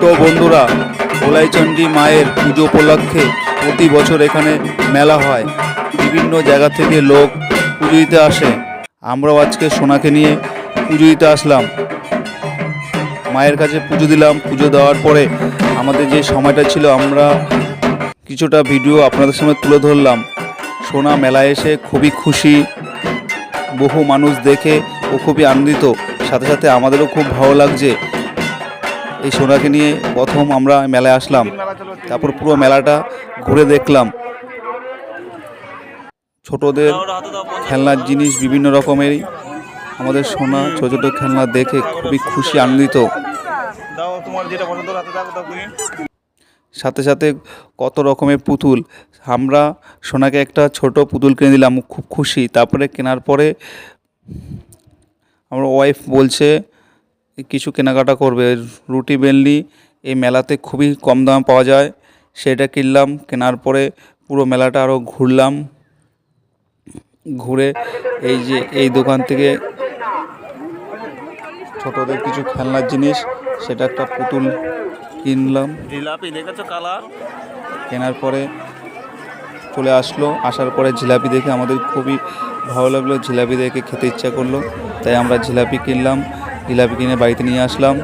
তো বন্ধুরা, ভোলাইচণ্ডী মায়ের পুজো উপলক্ষে প্রতি বছর এখানে মেলা হয়। বিভিন্ন জায়গা থেকে লোক পুজো দিতে আসে। আমরাও আজকে সোনাকে নিয়ে পুজো দিতে আসলাম। মায়ের কাছে পুজো দিলাম। পুজো দেওয়ার পরে আমাদের যে সময়টা ছিল, আমরা কিছুটা ভিডিও আপনাদের সামনে তুলে ধরলাম। সোনা মেলায় এসে খুবই খুশি, বহু মানুষ দেখে ও খুবই আনন্দিত। সাথে সাথে আমাদেরও খুব ভালো লাগছে। এই সোনাকে নিয়ে প্রথম আমরা মেলায় আসলাম, তারপর পুরো মেলাটা ঘুরে দেখলাম। ছোটদের খেলনার জিনিস বিভিন্ন রকমেরই, আমাদের সোনা ছোটো ছোটো খেলনা দেখে খুবই খুশি আনন্দিত। সাথে সাথে কত রকমের পুতুল। আমরা সোনাকে একটা ছোট পুতুল কিনে দিলাম, খুব খুশি। তারপরে কেনার পরে আমার ওয়াইফ বলছে কিছু কেনাকাটা করবে। রুটি বেনলি এই মেলাতে খুবই কম দাম পাওয়া যায়, সেটা কিনলাম। কেনার পরে পুরো মেলাটা আরও ঘুরলাম। ঘুরে এই যে এই দোকান থেকে ছোটদের কিছু খেলনার জিনিস, সেটা একটা পুতুল কিনলাম। জিলাপি দেখেছো কালার? কেনার পরে চলে আসলো। আসার পরে জিলাপি দেখে আমাদের খুবই ভালো লাগলো। জিলাপি দেখে খেতে ইচ্ছা করলো, তাই আমরা জিলাপি কিনলাম। জিলাপি কিনে বাড়িতে নিয়ে আসলাম।